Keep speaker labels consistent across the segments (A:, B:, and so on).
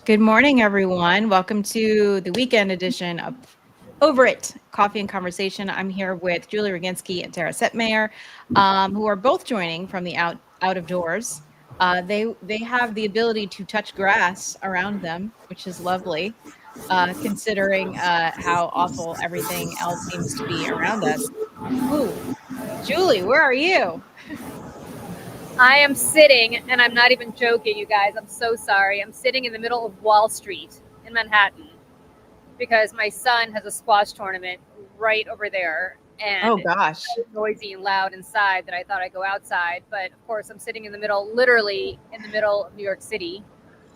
A: Good morning, everyone. Welcome to the weekend edition of Over It Coffee and Conversation. I'm here with Julie Roginsky and Tara Setmayer, who are both joining from the out of doors. They have the ability to touch grass around them, which is lovely, considering how awful everything else seems to be around us. Ooh, Julie, where are you?
B: I am sitting, and I'm not even joking, you guys. I'm so sorry. I'm sitting in the middle of Wall Street in Manhattan because my son has a squash tournament right over there.
A: Oh
B: And it's
A: gosh.
B: so noisy and loud inside that I thought I'd go outside. But of course, I'm sitting in the middle, literally in the middle of New York City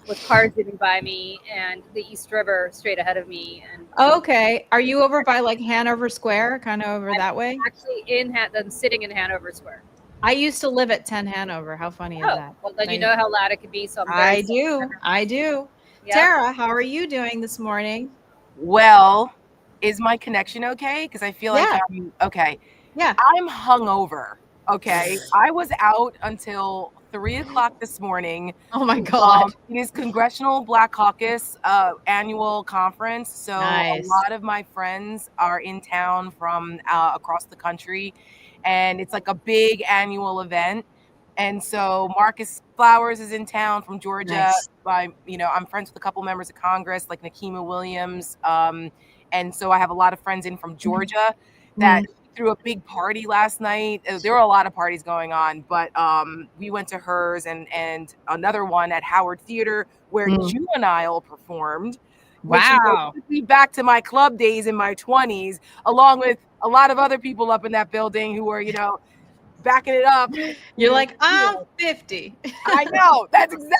B: with cars zooming by me and the East River straight ahead of me. And
A: Okay. Are you over by like Hanover Square, kind of over
B: I'm
A: that way?
B: actually I'm sitting in Hanover Square.
A: I used to live at 10 Hanover. How funny is
B: Oh,
A: that?
B: well, then you know how loud it could be. So I'm very
A: I
B: sorry.
A: do. I do.
B: Yeah.
A: Tara, how are you doing this morning?
C: Well, is my connection okay? Because I feel like
A: Yeah.
C: I'm okay.
A: Yeah.
C: I'm hungover. Okay. I was out until 3 o'clock this morning.
A: Oh my God.
C: It is Congressional Black Caucus annual conference. So
A: Nice.
C: a lot of my friends are in town from across the country. And it's like a big annual event. And so Marcus Flowers is in town from Georgia.
A: Nice.
C: I'm friends with a couple members of Congress, like Nikema Williams. And so I have a lot of friends in from Georgia that threw a big party last night. There were a lot of parties going on, but we went to hers and another one at Howard Theater where Juvenile performed.
A: Wow.
C: Which took me back to my club days in my 20s, along with a lot of other people up in that building who were, backing it up.
A: You're like, I'm 50.
C: I know.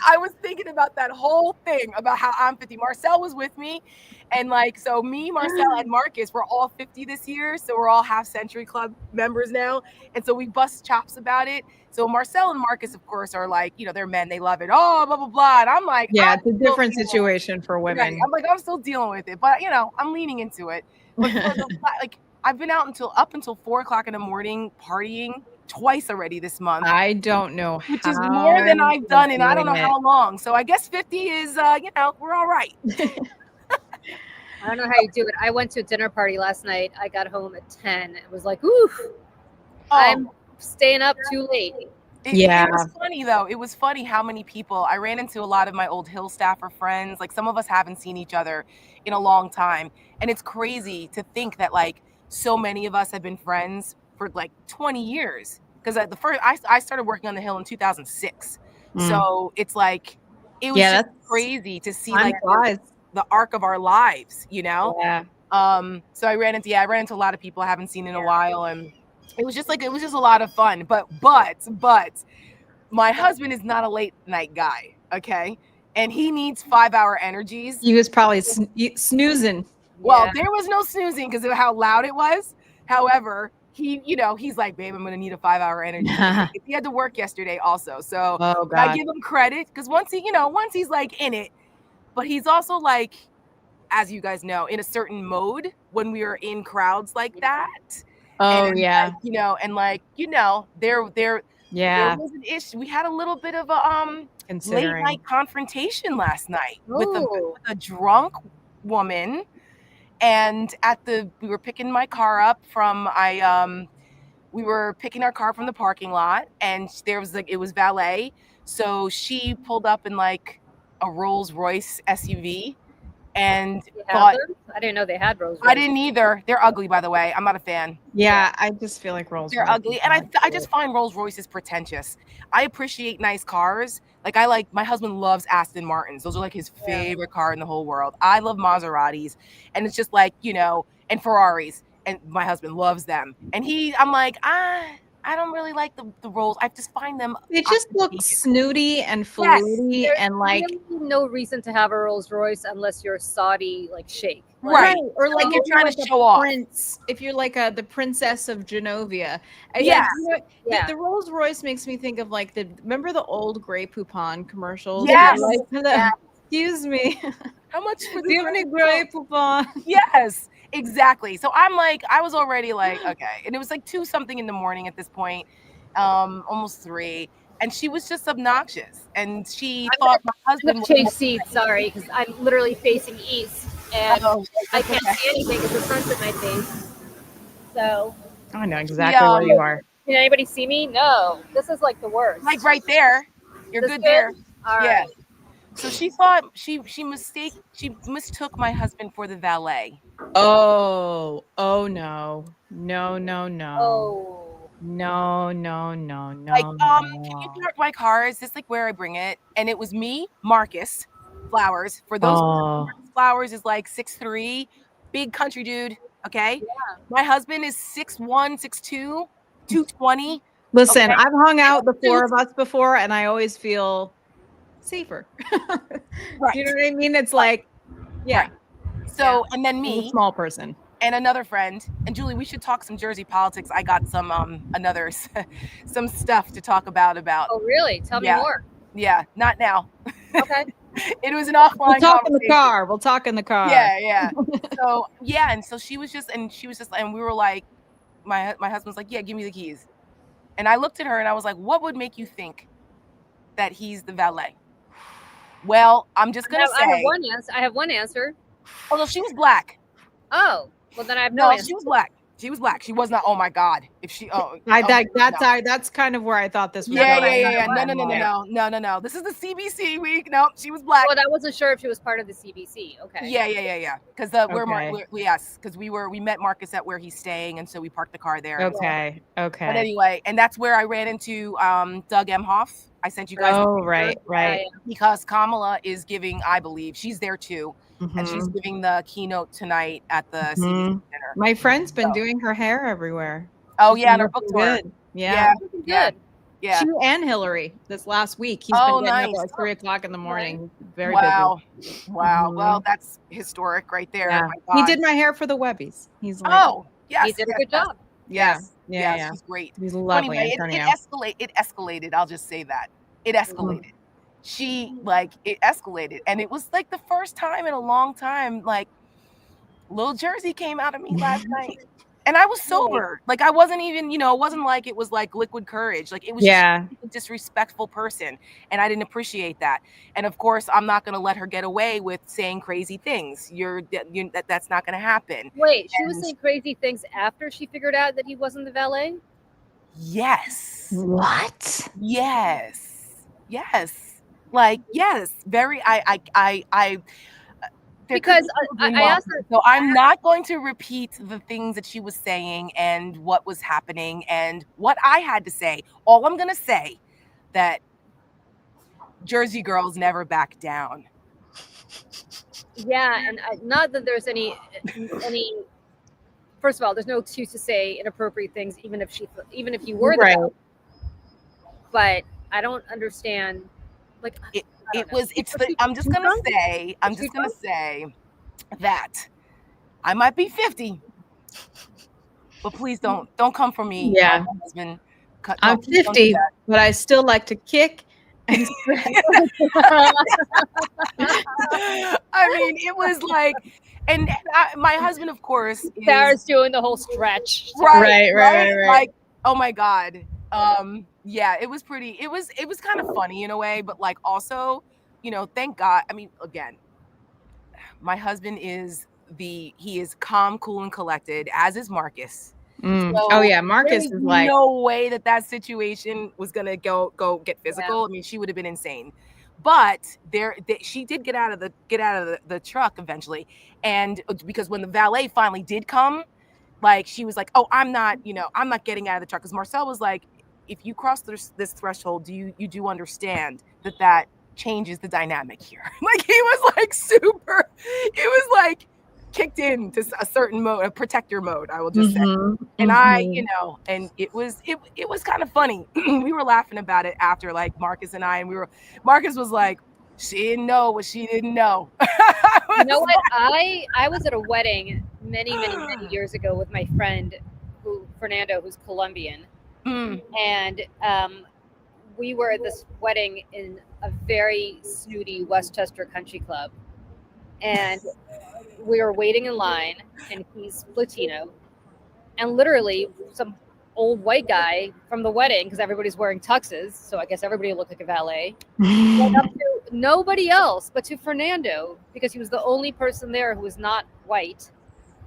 C: I was thinking about that whole thing about how I'm 50. Marcel was with me. And so me, Marcel, and Marcus, we're all 50 this year. So we're all Half Century Club members now. And so we bust chops about it. So Marcel and Marcus, of course, are like, they're men. They love it. Oh, blah, blah, blah. And I'm like,
A: yeah, it's a different situation for women.
C: Right. I'm like, I'm still dealing with it. But, I'm leaning into it. But I've been out up until 4 o'clock in the morning partying twice already this month.
A: I don't know
C: which is more than I've done in I don't know how long. So I guess 50 is we're all right.
B: I don't know how you do it. I went to a dinner party last night. I got home at 10. It was like, oof, I'm staying up too late.
A: Yeah.
C: It was funny though. It was funny how many people I ran into. A lot of my old Hill staffer friends. Like some of us haven't seen each other in a long time. And it's crazy to think that so many of us have been friends for 20 years. Because I started working on the Hill in 2006. So it's it was just crazy to see the arc of our lives,
A: Yeah.
C: So I ran into a lot of people I haven't seen in a while, and it was just a lot of fun. But my husband is not a late night guy, okay, and he needs 5-hour energies.
A: He was probably snoozing.
C: Well, there was no snoozing because of how loud it was. However, he's like, babe, I'm gonna need a 5-hour energy. He had to work yesterday also, so I give him credit because once he's in it. But he's also as you guys know, in a certain mode when we are in crowds like that.
A: Oh,
C: and,
A: yeah.
C: There
A: Yeah.
C: was an issue. We had a little bit of a late night confrontation last night with a drunk woman. And we were picking my car up we were picking our car from the parking lot, and it was valet. So she pulled up in a Rolls Royce SUV and
B: thought, I didn't know they had Rolls Royce.
C: I didn't either. They're ugly, by the way. I'm not a fan.
A: Yeah, I just feel like Rolls Royce.
C: They're ugly. And I just find Rolls Royces pretentious. I appreciate nice cars. My husband loves Aston Martins. Those are his favorite car in the whole world. I love Maseratis. And it's just and Ferraris. And my husband loves them. And I'm like, I don't really like the Rolls. I just find them.
A: They just look snooty and fluty, and
B: really no reason to have a Rolls Royce unless you're Saudi sheikh.
C: Right.
A: Or
C: you're trying to show off.
A: If you're the princess of Genovia.
C: Yeah.
A: The Rolls Royce makes me think of remember the old Grey Poupon commercials?
C: Yes.
A: Excuse me.
C: How much for
A: the Grey Poupon?
C: Yes. Exactly. So I'm I was already okay. And it was 2 something in the morning at this point, almost 3. and she was just obnoxious, and she thought my
B: I'm
C: husband
B: gonna
C: was
B: change seats. Sorry, because I'm literally facing east, and
C: Oh,
B: I
C: that's
B: can't
C: okay.
B: see anything because the sun's in my face. So,
A: I know exactly where you are.
B: can anybody see me? No. This is like the worst.
C: like right there. You're
B: This
C: good there.
B: All
C: Yeah.
B: right.
C: So she thought she mistook my husband for the valet.
A: Oh no. No, no, no.
B: Oh.
A: No, no, no,
C: Like,
A: no,
C: can you
A: no.
C: park my car? Is this like where I bring it? And it was me, Marcus Flowers. For those
A: Oh.
C: Marcus Flowers is like 6'3", big country dude. Okay.
B: Yeah.
C: My husband is 6'1", 6'2", 220.
A: Listen,
C: Okay.
A: I've hung out the four of us before, and I always feel safer.
C: Right.
A: Do you know what I mean? It's like, yeah.
C: Right. So, and then
A: I'm a
C: me
A: small person.
C: and another friend, and Julie, we should talk some Jersey politics. I got some another some stuff to talk about.
B: Oh, really? Tell me more.
C: Yeah, not now.
B: Okay.
C: It was an offline
A: We'll talk in the
C: conversation.
A: car. We'll talk in the car.
C: Yeah. So yeah, and so she was just, and we were like, my husband's like, yeah, give me the keys. And I looked at her and I was like, what would make you think that he's the valet? Well, I'm just gonna say,
B: I have one answer.
C: Oh no, she was black.
B: Oh, well then I have no answer.
C: She was black. She was black. She was not. Oh my God! If she,
A: That's kind of where I thought this was going.
C: Yeah. No. This is the CBC week. No, she was black.
B: Well, I wasn't sure if she was part of the CBC. Okay.
C: Yeah. Because we met Marcus at where he's staying, and so we parked the car there.
A: Okay.
C: But anyway, and that's where I ran into Doug Emhoff. I sent you guys.
A: Oh, right.
C: Because Kamala is giving, I believe, she's there too.
A: Mm-hmm.
C: And she's giving the keynote tonight at the CBC dinner.
A: My friend's been doing her hair everywhere.
C: Oh, yeah, and her book tour.
A: Good. Yeah.
B: Good.
C: Yeah.
A: She and Hillary this last week. He's been getting up at 3 o'clock in the morning. Very busy.
C: Wow.
A: Mm-hmm.
C: Well, that's historic right there.
A: Yeah. He did my hair for the Webbies. He's like,
C: yes.
B: He did a good job.
C: Yes. She's great.
A: He's lovely.
C: Anyway, it escalated. I'll just say that. It escalated. It escalated. And it was like the first time in a long time, like, little Jersey came out of me last night. And I was sober. Like, I wasn't even, it wasn't like it was like liquid courage. Like, it was just a disrespectful person. And I didn't appreciate that. And of course, I'm not going to let her get away with saying crazy things. That's not going to happen.
B: Wait, she was saying crazy things after she figured out that he wasn't the valet?
C: Yes.
A: What?
C: Yes. Like, yes. Very,
B: because I asked her.
C: So I'm not going to repeat the things that she was saying and what was happening and what I had to say. All I'm going to say that Jersey girls never back down.
B: Yeah, and not that there's any. First of all, there's no excuse to say inappropriate things, even if you were the valet. But I don't understand. Like I'm just gonna say that I might be 50, but please don't come for me.
A: Yeah,
C: husband.
A: I'm 50, but I still like to kick.
C: I mean, it was like, and my husband, of course,
B: Sarah's doing the whole stretch.
A: Right.
C: Like, oh my God. Yeah, it was pretty. It was kind of funny in a way, but like also, thank God. I mean, again, my husband he is calm, cool, and collected, as is Marcus. So
A: Marcus is like,
C: no way that situation was gonna go get physical. Yeah. I mean, she would have been insane. But she did get out of the truck eventually, and because when the valet finally did come, like she was like, "Oh, I'm not getting out of the truck." Because Marcel was like, "If you cross this threshold, you do understand that changes the dynamic here." Like he was like super. It was like kicked into a certain mode, a protector mode, I will just say. And I, and it was kind of funny. We were laughing about it after, like Marcus and I, and Marcus was like, she didn't know what she didn't know.
B: You know what? I was at a wedding many years ago with my friend Fernando, who's Colombian. And we were at this wedding in a very snooty Westchester country club. And we were waiting in line, and he's Latino. And literally, some old white guy from the wedding, because everybody's wearing tuxes, so I guess everybody looked like a valet. Went up to nobody else but to Fernando, because he was the only person there who was not white,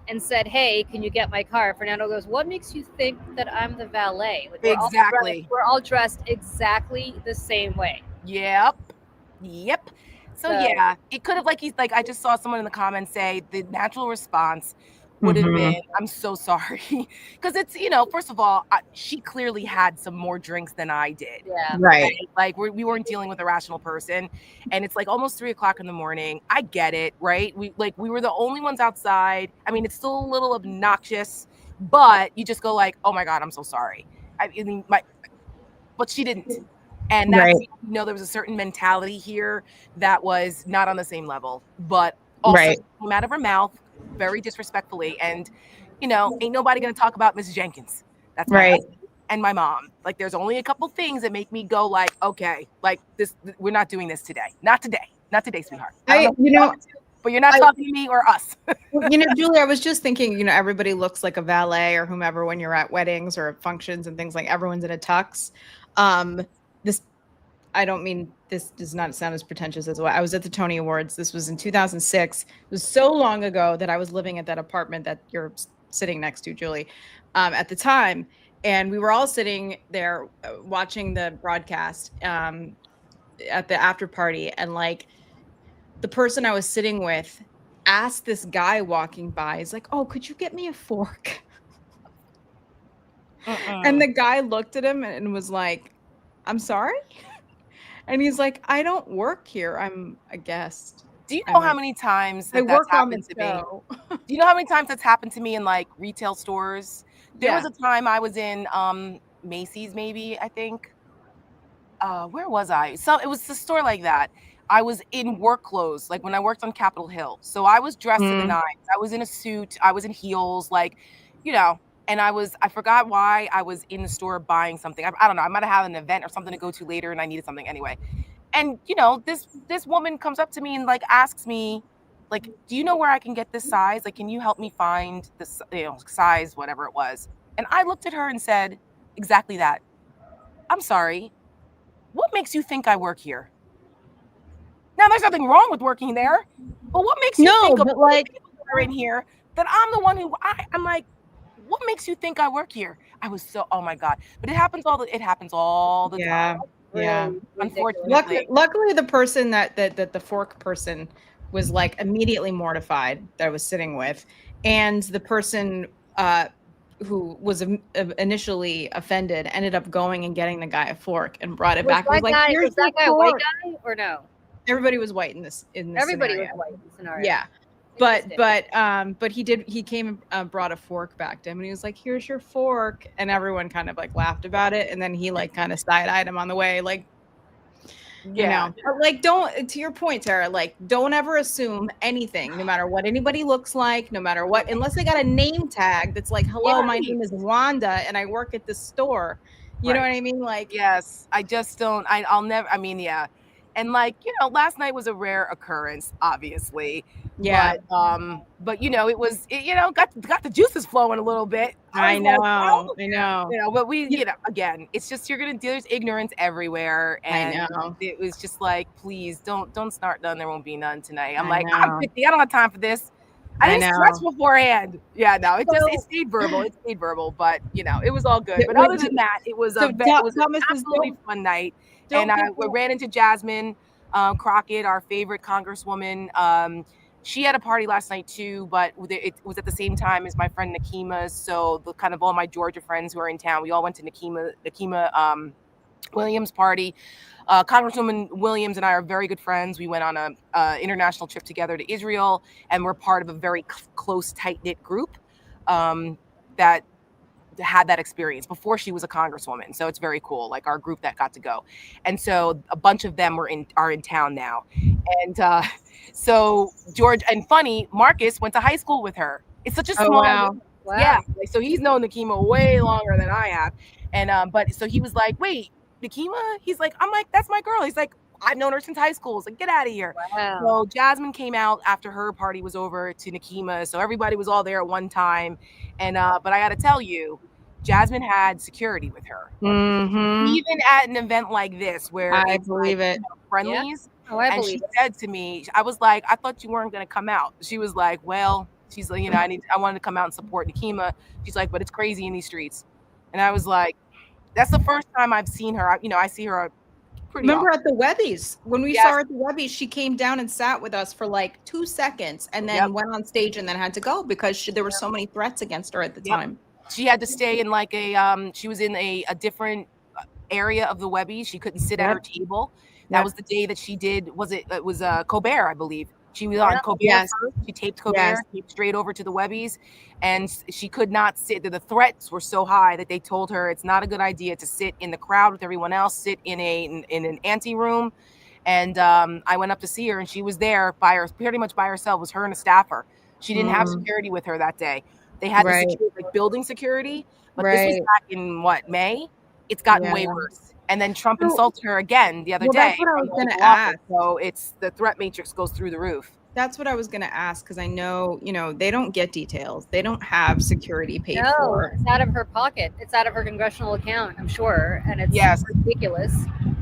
B: and said, "Hey, can you get my car?" Fernando goes, "What makes you think that I'm the valet?" Like,
C: Exactly.
B: we're all dressed exactly the same way.
C: Yep. So
B: So-
C: yeah, it could have, like I just saw someone in the comments say the natural response would have been, "I'm so sorry," because it's, first of all, she clearly had some more drinks than I did.
B: Yeah.
A: Right.
C: Like we weren't dealing with a rational person, and it's like almost 3:00 in the morning. I get it, right? We were the only ones outside. I mean, it's still a little obnoxious, but you just go like, "Oh my God, I'm so sorry." I mean, but she didn't. And that's,
A: Right.
C: there was a certain mentality here that was not on the same level, but also
A: Right.
C: came out of her mouth very disrespectfully. And, ain't nobody going to talk about Miss Jenkins. That's my
A: Right.
C: husband and my mom. Like, there's only a couple things that make me go like, okay, like this, we're not doing this today. Not today, sweetheart. I don't know who you're talking to, but you're not talking to me or us.
A: Julie, I was just thinking, everybody looks like a valet or whomever when you're at weddings or functions and things, like everyone's in a tux. I don't mean, this does not sound as pretentious as what I was at the Tony Awards. This was in 2006. It was so long ago that I was living at that apartment that you're sitting next to, Julie, at the time. And we were all sitting there watching the broadcast at the after party. And like the person I was sitting with asked this guy walking by, he's like, "Oh, could you get me a fork?" And the guy looked at him and was like, "I'm sorry?" And he's like, "I don't work here. I'm a guest."
C: Do you know how many times that's happened to me? Do you know how many times that's happened to me in like retail stores? There was a time I was in Macy's, maybe, I think. Where was I? So it was a store like that. I was in work clothes, like when I worked on Capitol Hill. So I was dressed to the nines. I was in a suit. I was in heels, like, and I forgot why I was in the store buying something. I don't know. I might have had an event or something to go to later and I needed something anyway. And, this woman comes up to me and like asks me, like, "Do you know where I can get this size? Like, can you help me find this, size, whatever it was?" And I looked at her and said exactly that. "I'm sorry. What makes you think I work here?" Now, there's nothing wrong with working there, but what makes you think of like people that are in here that I'm the one who I'm like, what makes you think I work here? I was so, oh my God. But it happens all the time.
A: Yeah.
C: Unfortunately.
A: Luckily the person that the fork person was like immediately mortified that I was sitting with, and the person who was initially offended ended up going and getting the guy a fork and brought it back.
B: Was that guy a white guy or no?
A: Everybody was white in this
B: Everybody
A: scenario.
B: was white in the scenario.
A: Yeah. But he came and brought a fork back to him, and he was like, "Here's your fork," and everyone kind of like laughed about it, and then he like kind of side-eyed him on the way, like, like, don't, to your point, Tara, like, don't ever assume anything, no matter what anybody looks like, no matter what, unless they got a name tag that's like, "Hello, my name is Wanda and I work at this store." You know what I mean? Like,
C: yes, I just don't, I'll never, I mean, yeah. And like, last night was a rare occurrence, obviously.
A: Yeah.
C: But it was, got the juices flowing a little bit.
A: I know.
C: But we, again, it's just, there's ignorance everywhere. And it was just like, please don't start none. There won't be none tonight. I'm like, I'm 50. I don't have time for this. I didn't stretch beforehand. Yeah, no, it stayed verbal. It stayed verbal, but it was all good. But other than that, it was an absolutely fun night. And we ran into Jasmine Crockett, our favorite congresswoman. She had a party last night too, but it was at the same time as my friend Nakima. So the kind of all my Georgia friends who are in town, we all went to Nakima Williams' party. Congresswoman Williams and I are very good friends. We went on a international trip together to Israel, and we're part of a very close, tight-knit group that had that experience before she was a congresswoman. So it's very cool, like our group that got to go. And so a bunch of them are in town now. And so George, and funny, Marcus went to high school with her. It's such a small, yeah. So he's known Nakima way longer than I have. And but so he was like, "Wait, Nakima?" He's like, I'm like, "That's my girl." He's like, "I've known her since high school." It's like, "Get out of here."
B: Wow.
C: So Jasmine came out after her party was over to Nakima. So everybody was all there at one time. And but I got to tell you, Jasmine had security with her. Even at an event like this where
A: I
C: it's
A: believe
C: like,
A: it.
C: Friendlies.
B: Oh, I
C: And
B: believe
C: she
B: it.
C: said to me, I was like, I thought you weren't going to come out. She was like, well, she's like, I wanted to come out and support Nikema. She's like, but it's crazy in these streets. And I was like, that's the first time I've seen her. I see her pretty
A: Remember
C: often.
A: at the Webbies, when we saw her at the Webbies, she came down and sat with us for like 2 seconds and then went on stage and then had to go because there were so many threats against her at the time.
C: She had to stay in like she was in a different area of the Webbies. She couldn't sit at her table. That was the day that she did, it was Colbert, I believe. She was on Colbert first. She taped Colbert, taped straight over to the Webbies, and she could not sit. The threats were so high that they told her it's not a good idea to sit in the crowd with everyone else, sit in an ante room. And I went up to see her, and she was there pretty much by herself. It was her and a staffer. She didn't have security with her that day. They had the security, like building security, but this was back in May. It's gotten way worse. And then Trump insulted her again the other day.
A: That's what I was going to ask.
C: So the threat matrix goes through the roof.
A: That's what I was going to ask because I know, they don't get details. They don't have security paid for.
B: It's out of her pocket. It's out of her congressional account, I'm sure. And it's ridiculous.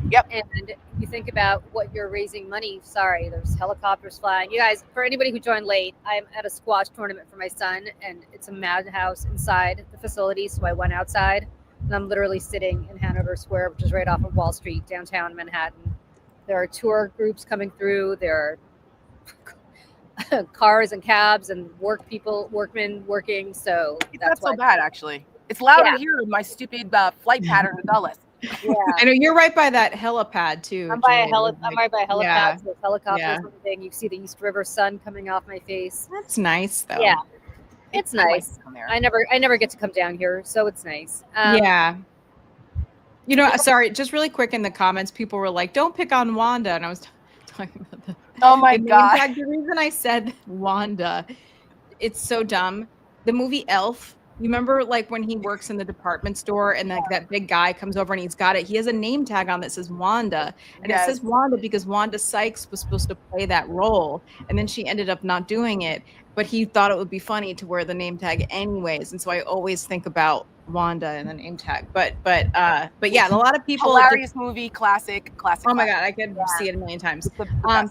C: Yep.
B: And you think about what you're raising money. Sorry, there's helicopters flying. You guys, for anybody who joined late, I'm at a squash tournament for my son, and it's a madhouse inside the facility. So I went outside. And I'm literally sitting in Hanover Square, which is right off of Wall Street, downtown Manhattan. There are tour groups coming through. There are cars and cabs and workmen working. So
C: that's not so bad, actually. It's louder here in my stupid flight pattern to Dulles.
B: Yeah.
A: I know you're right by that helipad too.
B: I'm right by a helipad. So helicopters and everything. You see the East River sun coming off my face.
A: That's nice, though.
B: Yeah. It's nice. I never get to come down here, so it's nice.
A: Sorry, just really quick in the comments, people were like, "Don't pick on Wanda," and I was talking about the.
C: Oh my god!
A: The reason I said Wanda, it's so dumb. The movie Elf. You remember, like when he works in the department store, and like that big guy comes over and he's got it. He has a name tag on that says Wanda, and it says Wanda because Wanda Sykes was supposed to play that role, and then she ended up not doing it. But he thought it would be funny to wear the name tag anyways, and so I always think about Wanda and the name tag. But yeah, a lot of people.
C: Hilarious movie, classic.
A: Oh my god, I could see it a million times.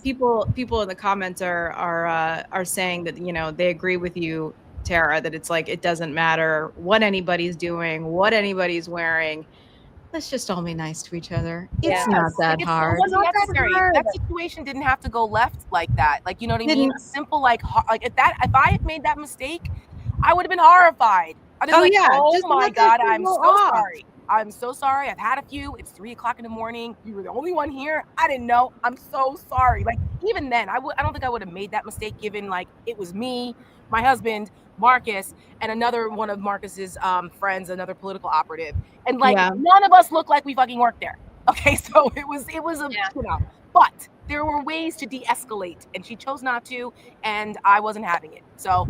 A: People in the comments are saying that they agree with you, Tara, that it's like it doesn't matter what anybody's doing, what anybody's wearing. Let's just all be nice to each other. It's not that hard.
C: It wasn't necessary. That situation didn't have to go left like that. Like, you know what I mean? A simple if I had made that mistake, I would have been horrified. I'd have been oh my god, I'm so sorry. I'm so sorry. I've had a few. It's 3:00 in the morning. You were the only one here. I didn't know. I'm so sorry. Like, even then, I don't think I would have made that mistake given like it was me, my husband, Marcus, and another one of Marcus's friends, another political operative. And like none of us look like we fucking worked there. Okay, so it was but there were ways to de-escalate, and she chose not to, and I wasn't having it. So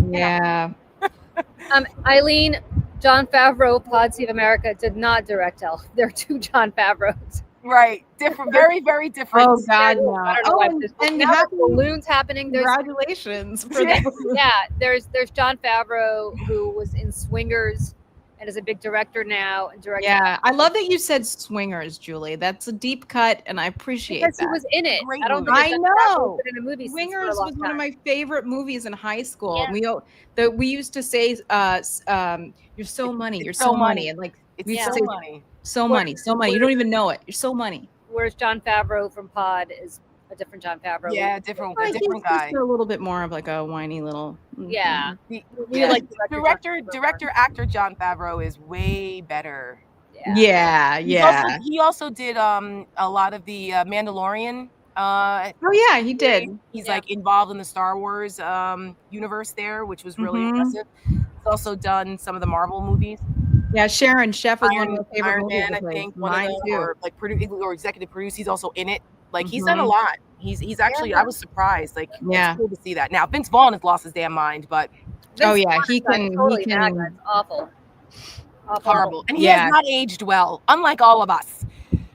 B: Eileen, Jon Favreau, Pod Save America did not direct Elf. There are two Jon Favreaus.
C: Right, different, very, very different.
A: Oh God, no.
B: I don't know why and balloons happening.
A: Congratulations!
B: There's Jon Favreau, who was in Swingers and is a big director now. And
A: I love that you said Swingers, Julie. That's a deep cut, and I appreciate
B: because
A: that.
B: he was in it.
C: Great
B: I
A: know.
B: In a movie
A: Swingers was one of my favorite movies in high school.
B: Yeah.
A: We used to say, "You're so money. You're so money," and like we used to say,
C: money.
A: So money. You don't even know it. You're so money.
B: Whereas Jon Favreau from Pod is a different Jon Favreau.
C: Yeah, different guy.
A: He's a little bit more of like a whiny little.
B: Yeah.
C: Director, actor Jon Favreau is way better.
A: Yeah.
C: He also did a lot of the Mandalorian.
A: He did.
C: He's like involved in the Star Wars universe there, which was really impressive. He's also done some of the Marvel movies.
A: Yeah, Sharon Chef was one of my favorite
C: Iron
A: movies.
C: Man, I think one of them, or like or executive produce. He's also in it. Like he's done a lot. He's actually I was surprised. Like it's cool to see that. Now Vince Vaughn has lost his damn mind, but
A: he can.
B: That's awful.
C: Horrible, and he has not aged well. Unlike all of us.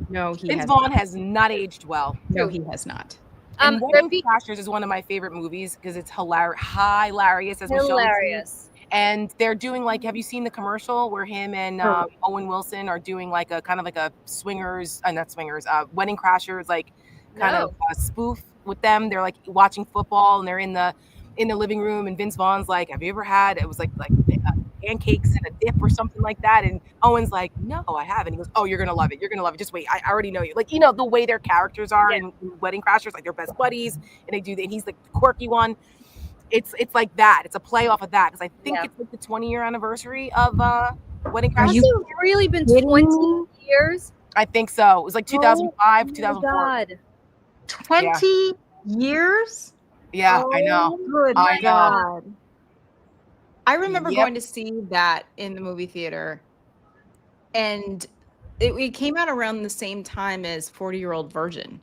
A: No,
C: Vince Vaughn has not aged well.
A: No, he has not.
C: Wedding Crashers is one of my favorite movies because it's hilarious, as Michelle would say. And they're doing like, have you seen the commercial where him and Owen Wilson are doing like a kind of like a swingers, not swingers, Wedding Crashers, like kind of spoof with them. They're like watching football and they're in the living room, and Vince Vaughn's like, have you ever had, it was like pancakes and a dip or something like that? And Owen's like, no, I haven't. He goes, oh, you're gonna love it. You're gonna love it. Just wait. I already know you. Like, you know, the way their characters are in Wedding Crashers, like they're best buddies, and they do. And he's like the quirky one. It's like that. It's a play off of that, because I think it's like the 20-year anniversary of Wedding Crashers.
B: Has it really been 20 years?
C: I think so. It was like 2005, 2004.
B: God.
A: 20 years?
C: Yeah, I know.
A: Good
C: I know.
A: God. I remember going to see that in the movie theater, and it came out around the same time as 40-Year-Old Virgin.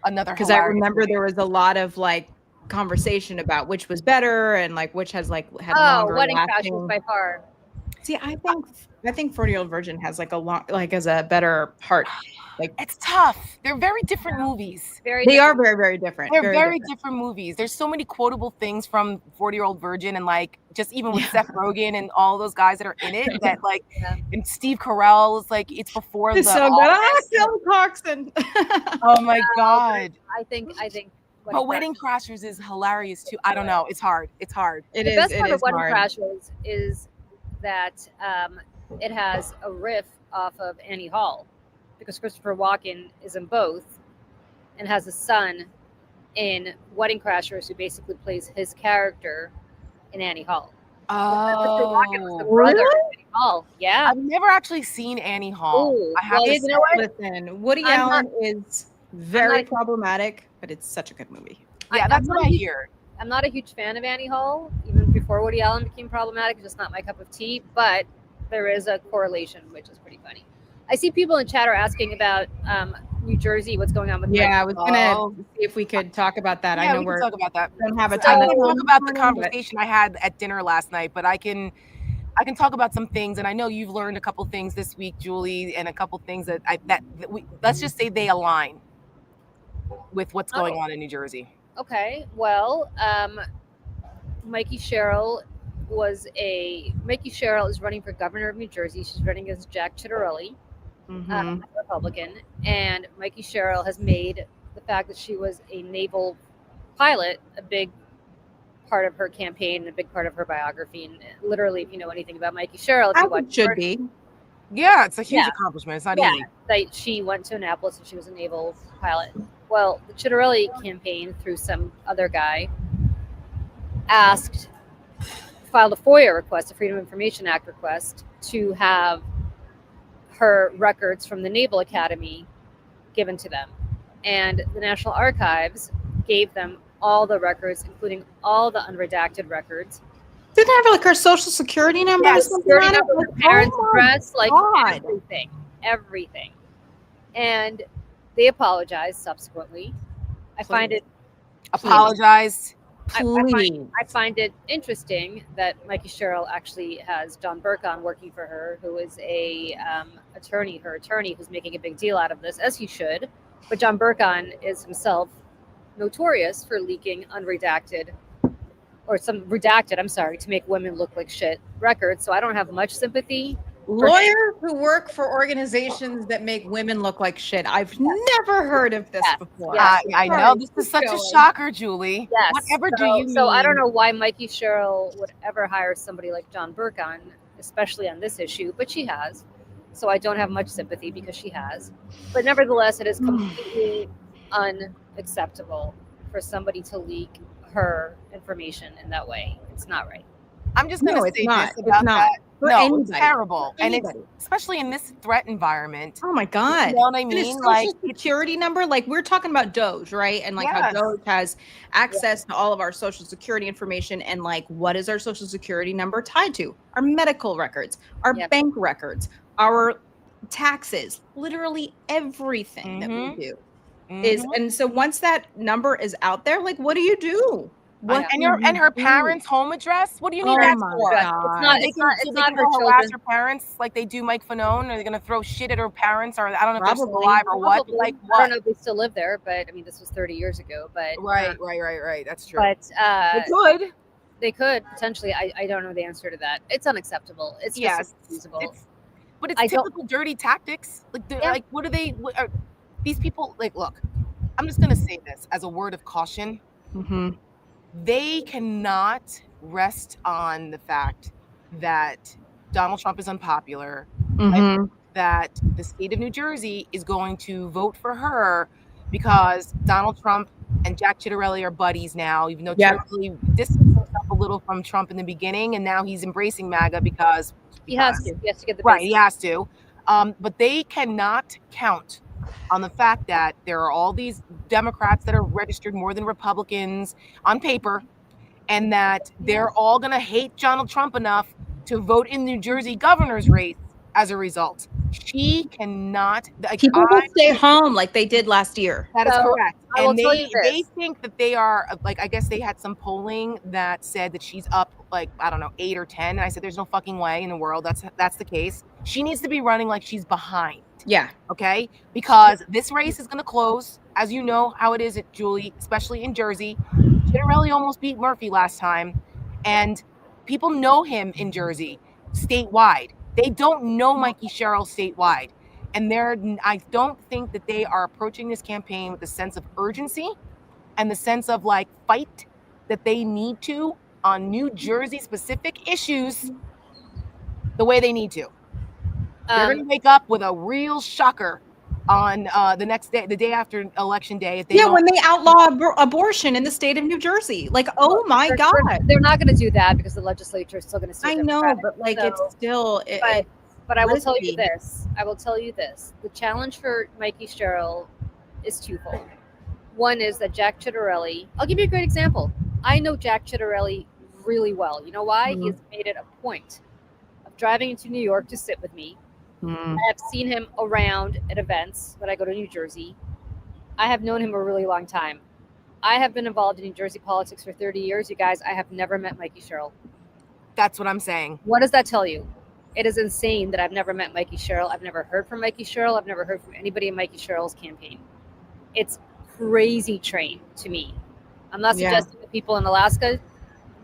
C: Another,
A: because I remember there was a lot of like conversation about which was better and like which has like had longer
B: Wedding
A: lasting.
B: Crashers by far.
A: See, I think 40-Year-Old Virgin has like a long, like as a better heart. Like,
C: it's tough. They're very different movies.
A: They are very, very different.
C: They're very different movies. There's so many quotable things from 40-Year-Old Virgin, and like just even with Seth Rogen and all those guys that are in it, that like, and Steve Carell is like, it's before
A: it's
C: the.
A: So good. Kelly Clarkson.
C: Oh my God.
B: I think.
C: But Wedding Crashers is hilarious too. I don't know. It's hard. It's hard.
B: The best part of Wedding Crashers is that it has a riff off of Annie Hall, because Christopher Walken is in both and has a son in Wedding Crashers who basically plays his character in Annie Hall. Christopher Walken was the brother of Annie Hall. Yeah.
C: I've never actually seen Annie Hall.
B: Ooh,
C: I have to say.
A: Listen, Woody Allen is very problematic, but it's such a good movie.
C: Yeah, that's what I hear.
B: I'm not a huge fan of Annie Hall, even before Woody Allen became problematic. It's just not my cup of tea, but there is a correlation, which is pretty funny. I see people in chat are asking about New Jersey, what's going on with
A: I was gonna see if we could talk about that.
C: Yeah,
A: I know
C: we can talk about that.
A: Don't have a
C: I
A: ton
C: can
A: of
C: talk about the conversation I had at dinner last night, but I can talk about some things, and I know you've learned a couple things this week, Julie, and a couple things that we let's just say they align with what's going on in New Jersey.
B: Okay, well, Mikey Sherrill is running for governor of New Jersey. She's running against Jack Ciattarelli, a Republican, and Mikey Sherrill has made the fact that she was a naval pilot a big part of her campaign and a big part of her biography. And literally, if you know anything about Mikey Sherrill, if you watch,
A: should be.
C: Yeah, it's a huge accomplishment. It's not easy.
B: That she went to Annapolis and she was a naval pilot. Well, the Ciattarelli campaign, through some other guy, filed a FOIA request, a Freedom of Information Act request, to have her records from the Naval Academy given to them. And the National Archives gave them all the records, including all the unredacted records.
A: Didn't have like her social security number?
B: Yes, security number, her parents' address, like everything. And they apologized subsequently. I find it
C: apologized.
B: I find it interesting that Mikey Sherrill actually has John Burke on working for her, who is a her attorney, who's making a big deal out of this, as he should. But John Burkon is himself notorious for leaking redacted, to make women look like shit records. So I don't have much sympathy.
A: Lawyers who work for organizations that make women look like shit. I've never heard of this before.
C: I know. This is such a shocker, Julie.
B: Yes.
C: Whatever do you mean?
B: So I don't know why Mikey Sherrill would ever hire somebody like John Burkon, especially on this issue, but she has. So I don't have much sympathy because she has. But nevertheless, it is completely unacceptable for somebody to leak her information in that way. It's not right.
C: I'm just going to say this about that. No, it's terrible. And it's especially in this threat environment.
A: Oh my God.
C: You know what I mean?
A: Like security number, like we're talking about Doge, right? And like how Doge has access to all of our social security information. And like, what is our social security number tied to? Our medical records, our bank records, our taxes, literally everything that we do is. And so once that number is out there, like, what do you do?
C: And her parents' home address? What do you need that for? It's not her harass her parents like they do Mike Fanone? Are they going to throw shit at her parents? Or I don't know if they're still alive or what. Like, what?
B: I don't know if they still live there, but I mean, this was 30 years ago. But
C: right. That's true.
B: But
C: it could.
B: They could potentially. I don't know the answer to that. It's unacceptable. It's just inexcusable.
C: But it's
B: I don't-
C: typical dirty tactics. Like,
B: Yeah.
C: like, what are they? What are these people? Like, look, I'm just gonna say this as a word of caution.
A: Mm-hmm.
C: They cannot rest on the fact that Donald Trump is unpopular,
A: Mm-hmm.
C: that the state of New Jersey is going to vote for her because Donald Trump and Jack Ciattarelli are buddies now, even though
A: Yep.
C: Ciattarelli distanced himself a little from Trump in the beginning, and now he's embracing MAGA because
B: He has to. He has to get the
C: right,
B: base.
C: he has to. But they cannot count on the fact that there are all these Democrats that are registered more than Republicans on paper, and that they're all going to hate Donald Trump enough to vote in New Jersey governor's race as a result. She cannot. Like,
A: People will stay home like they did last year.
C: that is
B: So,
C: correct.
B: I will
C: And
B: tell you
C: they
B: this.
C: think that they are, like, I guess they had some polling that said that she's up, like, I don't know, 8 or 10. And I said, there's no fucking way in the world that's the case. She needs to be running like she's behind.
A: Yeah.
C: Okay? Because this race is going to close. As you know how it is at Julie, especially in Jersey. Ciattarelli almost beat Murphy last time. And people know him in Jersey statewide. They don't know Mikey Sherrill statewide. And I don't think that they are approaching this campaign with a sense of urgency and the sense of like fight that they need to on New Jersey specific issues the way they need to. They're going to wake up with a real shocker on the next day, the day after election day. If they don't,
A: when they outlaw abortion in the state of New Jersey, like, oh my God.
B: They're not going to do that because the legislature is still going to stay
A: I know,
B: Democratic.
A: but like,
B: So-
A: it's still.
B: But I will tell
A: risky.
B: you this. I will tell you this. The challenge for Mikey Sherrill is twofold. One is that Jack Ciattarelli. I'll give you a great example. I know Jack Ciattarelli really well. You know why?
A: Mhm.
B: He has made it a point of driving into New York to sit with me.
A: Mm.
B: I have seen him around at events when I go to New Jersey. I have known him a really long time. I have been involved in New Jersey politics for 30 years. You guys, I have never met Mikey Sherrill.
C: that's what I'm saying.
B: What does that tell you? It is insane that I've never met Mikey Sherrill. I've never heard from Mikey Sherrill. I've never heard from anybody in Mikey Sherrill's campaign. It's crazy train to me. I'm not
A: Yeah.
B: suggesting that people in Alaska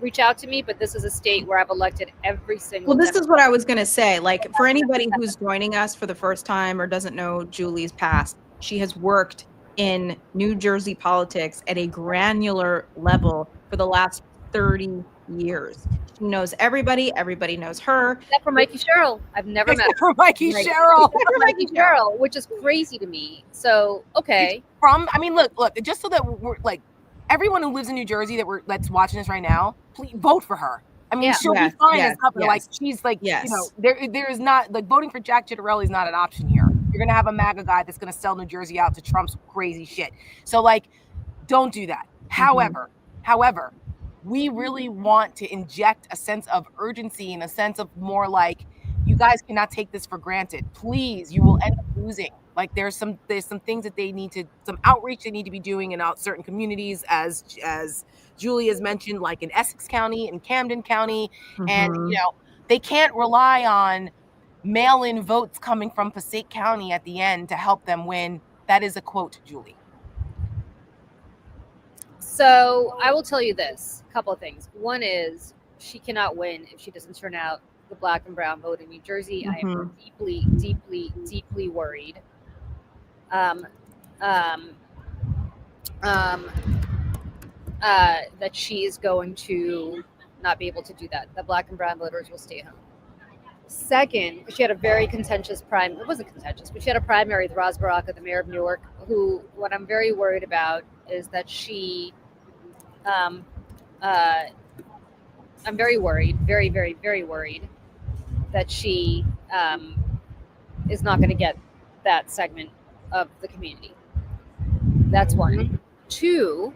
B: reach out to me, but this is a state where I've elected every single.
A: Well, this is what I was going to say. Like, for anybody who's joining us for the first time or doesn't know Julie's past, she has worked in New Jersey politics at a granular level for the last 30 years. She knows everybody. Everybody knows her.
B: Except for Mikey Sherrill. I've never met
C: For Mikey
B: Like-
C: Sherrill.
B: except for Mikey Sherrill, which is crazy to me. So, okay.
C: I mean, look, just so that we're like, everyone who lives in New Jersey that's watching this right now, please vote for her. I mean,
B: Yeah.
C: she'll
A: Yes,
C: be fine
A: yes,
C: as governor. Like,
A: yes.
C: she's like,
A: Yes.
C: you know, there is not, like, voting for Jack Ciattarelli is not an option here. You're going to have a MAGA guy that's going to sell New Jersey out to Trump's crazy shit. So, like, don't do that. However, we really want to inject a sense of urgency and a sense of more like, you guys cannot take this for granted. Please, you will end up losing. Like, there's some things that they need to, some outreach they need to be doing in certain communities, as Julie has mentioned, like in Essex County and Camden County. And,
A: Mhm.
C: you know, they can't rely on mail-in votes coming from Passaic County at the end to help them win. That is a quote, Julie.
B: So I will tell you this, a couple of things. One is she cannot win if she doesn't turn out the black and brown vote in New Jersey. I am deeply, deeply, deeply worried. That she is going to not be able to do that. The black and brown voters will stay home. Second, she had a very contentious it wasn't contentious, but she had a primary with Roz Baraka, the mayor of Newark, who, what I'm very worried about is that she, I'm very worried, very, very, very worried that she is not going to get that segment of the community. That's one. Two,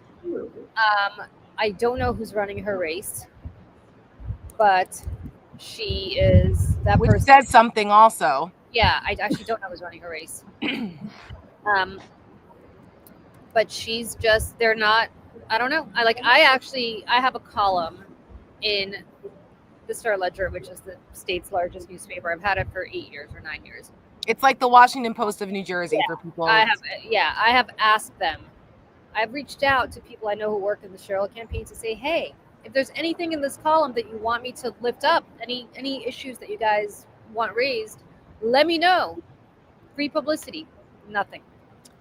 B: I don't know who's running her race, but she is that
C: Which
B: person.
C: says something also.
B: Yeah, I actually don't know who's running her race. But she's just, they're not, I don't know. I have a column in the Star Ledger, which is the state's largest newspaper. I've had it for 8 years or 9 years.
C: It's like the Washington Post of New Jersey for people.
B: I have asked them. I've reached out to people I know who work in the Sherrill campaign to say, hey, if there's anything in this column that you want me to lift up, any issues that you guys want raised, let me know. Free publicity, nothing,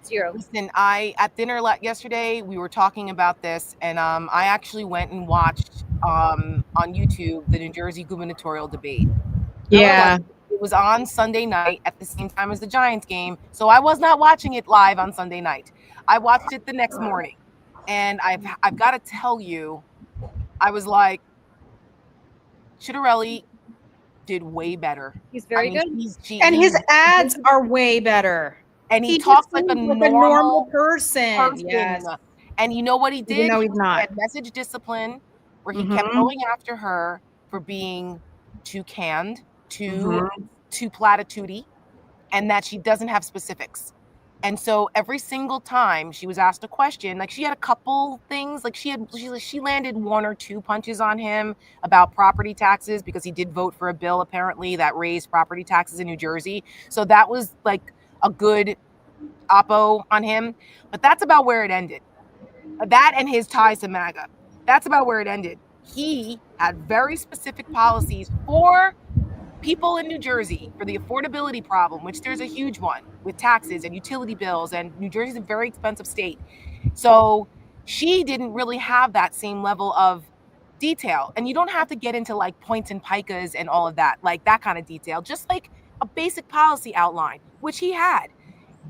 B: zero.
C: Listen, at dinner yesterday we were talking about this, and I actually went and watched on YouTube the New Jersey gubernatorial debate.
A: Yeah.
C: It was on Sunday night at the same time as the Giants game, so I was not watching it live on Sunday night. I watched it the next morning, and I've got to tell you, I was like, Chitterelli did way better.
B: He's very good.
A: And his ads are way better.
C: And he talks like a normal
A: person. Yes.
C: And you know what he did?
A: Even though he's not.
C: He had message discipline, where he kept going after her for being too canned, too platitude-y, and that she doesn't have specifics. And so every single time she was asked a question, like she had a couple things, like she landed one or two punches on him about property taxes, because he did vote for a bill apparently that raised property taxes in New Jersey. So that was like a good oppo on him. But that's about where it ended. That and his ties to MAGA. That's about where it ended. He had very specific policies for people in New Jersey, for the affordability problem, which there's a huge one with taxes and utility bills, and New Jersey's a very expensive state. So she didn't really have that same level of detail. And you don't have to get into like points and picas and all of that, like that kind of detail, just like a basic policy outline, which he had.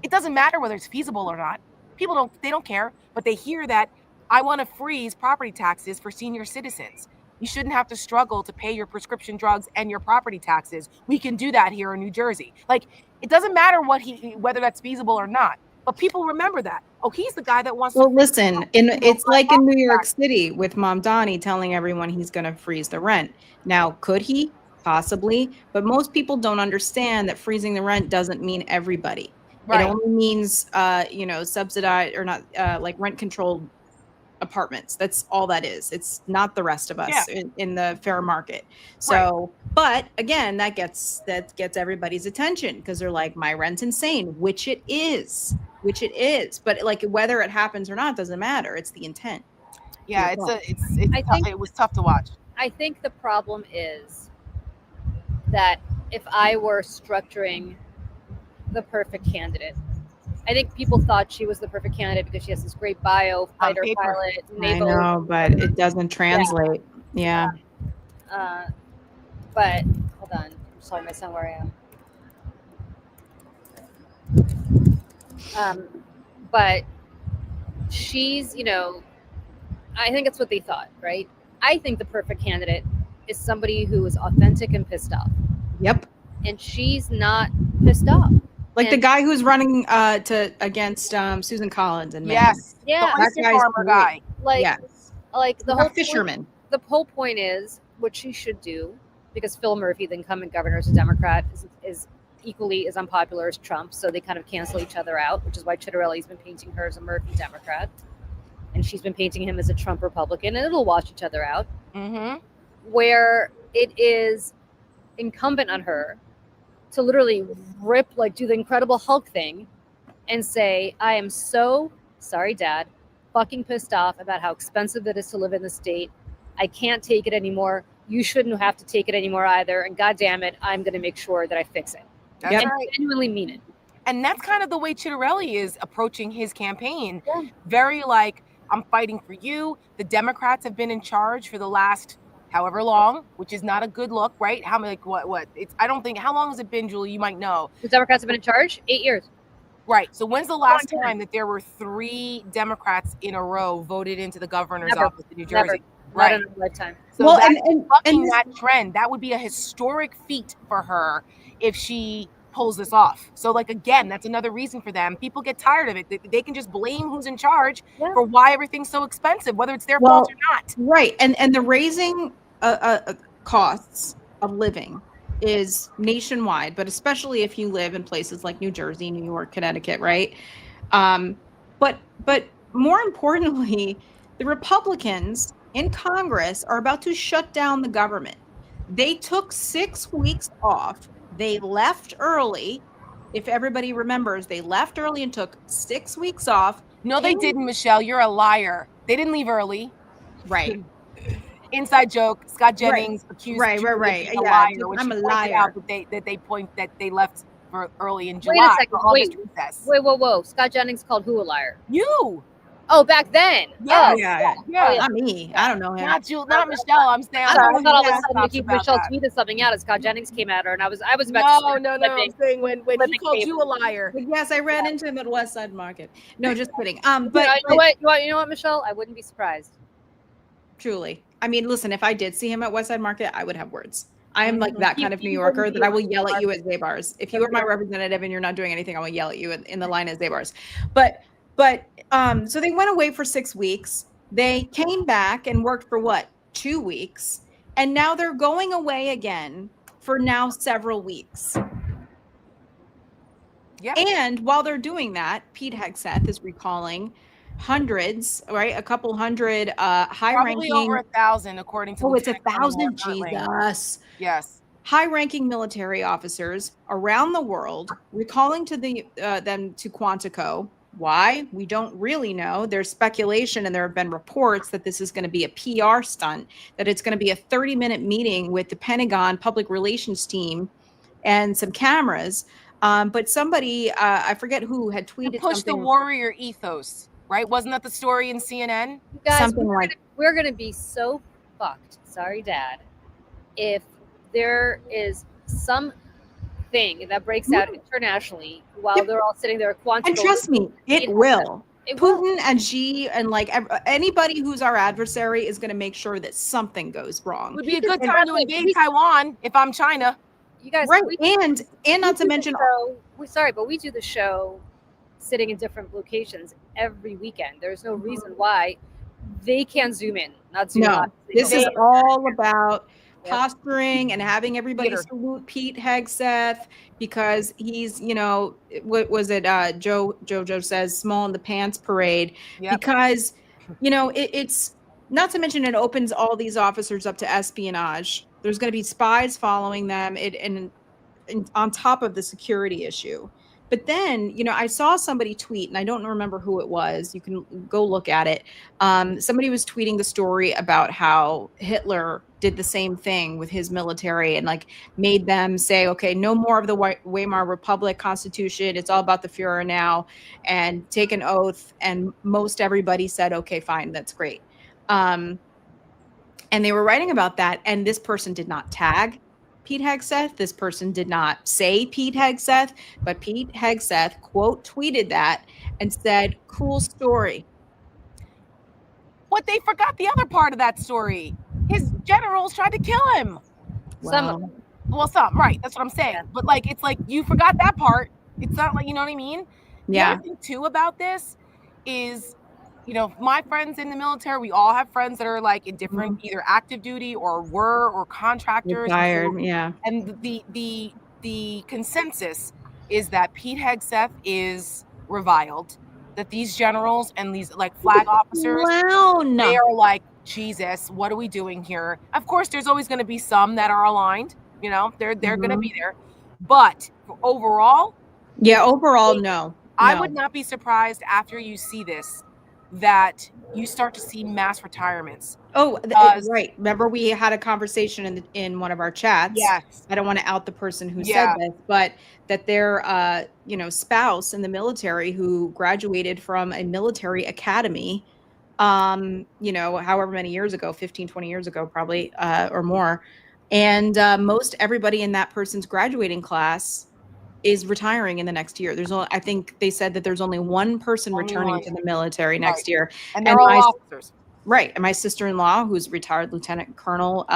C: It doesn't matter whether it's feasible or not. People don't care, but they hear that I want to freeze property taxes for senior citizens. You shouldn't have to struggle to pay your prescription drugs and your property taxes. We can do that here in New Jersey. Like, it doesn't matter whether that's feasible or not, but people remember that. Oh, he's the guy that wants to.
A: Well, listen, it's like in New York City with Mom Donnie telling everyone he's going to freeze the rent. Now, could he? Possibly. But most people don't understand that freezing the rent doesn't mean everybody. Right. It only means, subsidized or not, like rent controlled apartments. That's all that is. It's not the rest of us in the fair market. So, but again, that gets everybody's attention, because they're like, my rent's insane, which it is. But like whether it happens or not doesn't matter. It's the intent.
C: Yeah, it was tough to watch.
B: I think the problem is that if I were structuring the perfect candidate, I think people thought she was the perfect candidate because she has this great bio, fighter pilot, naval.
A: I know, but it doesn't translate. Yeah.
B: But hold on, I'm just telling my son where I am. But she's, I think it's what they thought, right? I think the perfect candidate is somebody who is authentic and pissed off.
A: Yep.
B: And she's not pissed off.
A: Like the guy who's running against Susan Collins and
C: yes,
B: yeah,
C: that farmer guy.
B: Like the whole
A: fisherman.
B: The whole point is what she should do, because Phil Murphy, the incumbent governor, is a Democrat, is equally as unpopular as Trump, so they kind of cancel each other out, which is why Chitterelli's been painting her as a Murphy Democrat, and she's been painting him as a Trump Republican, and it'll wash each other out.
C: Mm-hmm.
B: Where it is incumbent on her to literally do the Incredible Hulk thing and say, I am so sorry, Dad, fucking pissed off about how expensive it is to live in the state. I can't take it anymore. You shouldn't have to take it anymore either. And God damn it, I'm going to make sure that I fix it.
C: That's
B: and
C: right.
B: Genuinely mean it.
C: And that's kind of the way Chitterelli is approaching his campaign. Yeah. Very like, I'm fighting for you. The Democrats have been in charge for the last however long, which is not a good look, right? How many, what? It's, I don't think, how long has it been, Julie? You might know.
B: The Democrats have been in charge? 8 years.
C: Right. So when's the last time that there were 3 Democrats in a row voted into the governor's office in New Jersey?
B: Never.
C: Right.
B: Not in a lifetime.
C: So that's bucking that trend. That would be a historic feat for her if she pulls this off. So like, again, that's another reason for them. People get tired of it. They can just blame who's in charge for why everything's so expensive, whether it's their fault or not.
A: Right. And the raising costs of living is nationwide, but especially if you live in places like New Jersey, New York, Connecticut, right? But more importantly, the Republicans in Congress are about to shut down the government. They took 6 weeks off. They left early. If everybody remembers, they left early and took 6 weeks off.
C: No, they didn't, Michelle. You're a liar. They didn't leave early.
A: Right.
C: inside joke. Scott Jennings accused
A: Right.
C: Julie of being a
A: Yeah,
C: liar when
A: I'm
C: she
A: a
C: pointed
A: liar.
C: out that they left for early in July
B: Wait a second.
C: for August recess.
B: Whoa. Scott Jennings called who a liar?
C: You.
B: Oh, back then.
C: Yes.
B: Oh,
A: Yeah.
C: Yeah.
A: Not me. I don't know him.
C: Not Michelle. I'm saying.
A: I
B: Sorry,
A: know
B: I thought all of a
A: yeah.
B: sudden Michelle tweeted something out, and Scott Jennings came at her, and I was about to start
C: No. I'm saying when he called you a liar.
A: But yes, I ran into him at West Side Market. No, just kidding.
B: But you know what, Michelle? I wouldn't be surprised.
A: Truly. I mean, listen, if I did see him at West Side Market, I would have words. I am like that kind of New
B: He
A: Yorker
B: wouldn't
A: that
B: be
A: I will
B: on
A: yell at you
B: Market.
A: at Zabar's. If you are my representative and you're not doing anything, I will yell at you in the line at Zabar's. But so they went away for 6 weeks. They came back and worked for what? 2 weeks. And now they're going away again for now several weeks.
C: Yeah.
A: And while they're doing that, Pete Hegseth is recalling hundreds, right? A couple hundred high-ranking.
C: Probably over 1,000, according to.
A: Oh, it's 1,000. Jesus.
C: Yes.
A: High-ranking military officers around the world recalling to them to Quantico. Why? We don't really know. There's speculation, and there have been reports that this is going to be a PR stunt, that it's going to be a 30-minute meeting with the Pentagon public relations team and some cameras. But somebody, I forget who, had tweeted
C: to push
A: something.
C: The warrior ethos, right? Wasn't that the story in CNN?
B: You guys,
A: something
B: we're gonna be so fucked. Sorry, Dad. If there is some thing that breaks out internationally while they're all sitting there at Quantico,
A: and trust me, it will.
B: It
A: Putin
B: will.
A: and Xi and like anybody who's our adversary is going to make sure that something goes wrong.
C: Would be a good time to invade Taiwan if I'm China.
B: You guys,
A: right? And not to mention,
B: but we do the show sitting in different locations every weekend. There's no reason why they can't zoom in, not zoom out.
A: This is all about posturing and having everybody salute Pete Hegseth because he's, what was it? JoJo says small in the pants parade because, it's not to mention it opens all these officers up to espionage. There's going to be spies following them and on top of the security issue. But then, I saw somebody tweet, and I don't remember who it was. You can go look at it. Somebody was tweeting the story about how Hitler did the same thing with his military and like made them say, okay, no more of the Weimar Republic Constitution. It's all about the Führer now, and take an oath. And most everybody said, okay, fine, that's great. And they were writing about that. And this person did not tag Pete Hegseth. This person did not say Pete Hegseth, but Pete Hegseth quote tweeted that and said, cool story.
C: What they forgot the other part of that story. His generals tried to kill him.
B: Some,
C: right. That's what I'm saying. Yeah. But like, it's like, you forgot that part. It's not like, you know what I mean?
A: Yeah.
C: The other thing too about this is, my friends in the military, we all have friends that are like in different, either active duty or contractors.
A: Retired, yeah.
C: And the consensus is that Pete Hegseth is reviled, that these generals and these like flag officers, they are like, Jesus, what are we doing here? Of course, there's always going to be some that are aligned, they're going to be there. But overall,
A: no.
C: I would not be surprised after you see this that you start to see mass retirements.
A: Oh, right. Remember we had a conversation in one of our chats.
C: Yes.
A: I don't want to out the person who said this, but that their spouse in the military who graduated from a military academy, however many years ago, 15, 20 years ago, probably, or more. And most everybody in that person's graduating class is retiring in the next year. I think they said that there's only one person returning to the military next year.
C: And they're all officers.
A: Right. And my sister-in-law, who's retired lieutenant colonel,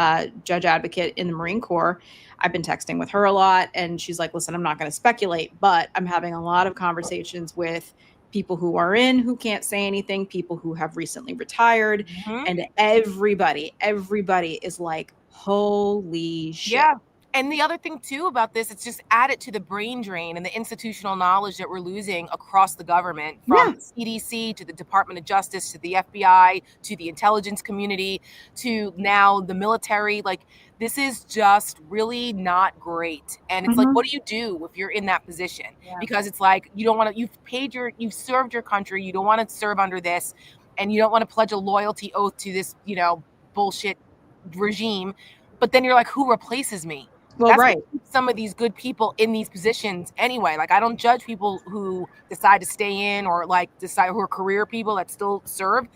A: judge advocate in the Marine Corps, I've been texting with her a lot. And she's like, listen, I'm not going to speculate, but I'm having a lot of conversations with people who are who can't say anything, people who have recently retired. And everybody is like, holy shit.
C: Yeah. And the other thing too about this, it's just added to the brain drain and the institutional knowledge that we're losing across the government, from CDC to the Department of Justice to the FBI to the intelligence community to now the military. Like, this is just really not great. And it's like, what do you do if you're in that position? Because it's like, you don't want to, you've served your country, you don't want to serve under this, and you don't want to pledge a loyalty oath to this, bullshit regime. But then you're like, who replaces me?
A: Well,
C: That's
A: right.
C: what keeps some of these good people in these positions anyway. Like, I don't judge people who decide to stay in, or like decide who are career people that still serve.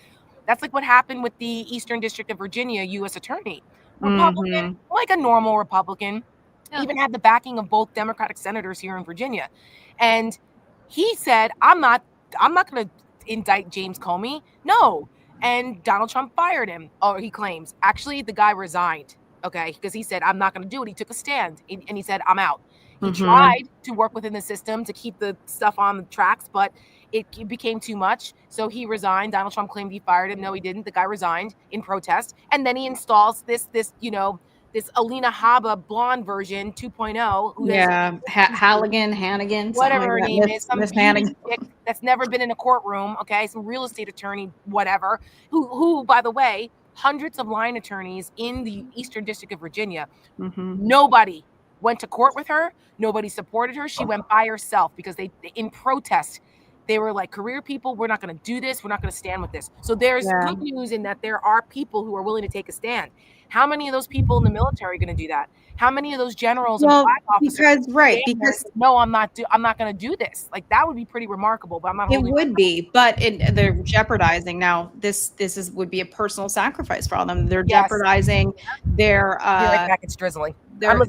C: That's like what happened with the Eastern District of Virginia U.S. Attorney. Republican, like a normal Republican, even had the backing of both Democratic senators here in Virginia. And he said, I'm not going to indict James Comey. No. And Donald Trump fired him. Or he claims. Actually, the guy resigned. Okay. Because he said, I'm not going to do it. He took a stand and he said, I'm out. He tried to work within the system to keep the stuff on the tracks, but it became too much. So he resigned. Donald Trump claimed he fired him. No, he didn't. The guy resigned in protest. And then he installs this Alina Habba blonde version 2.0. Who
A: Hannigan,
C: whatever her name is, some
A: Miss
C: beauty
A: Hannigan.
C: chick that's never been in a courtroom, okay, some real estate attorney, whatever, who, by the way, hundreds of line attorneys in the Eastern District of Virginia, nobody went to court with her, nobody supported her. She went by herself because they in protest, they were like, career people, we're not going to do this, we're not going to stand with this. So there's good news in that there are people who are willing to take a stand. How many of those people in the military are going to do that? How many of those generals and flag officers?
A: Because
C: no, I'm not going to do this. Like, that would be pretty remarkable. But I'm not.
A: It would be, but they're jeopardizing now. This would be a personal sacrifice for all of them. They're jeopardizing their
C: right back, it's drizzling.
A: Their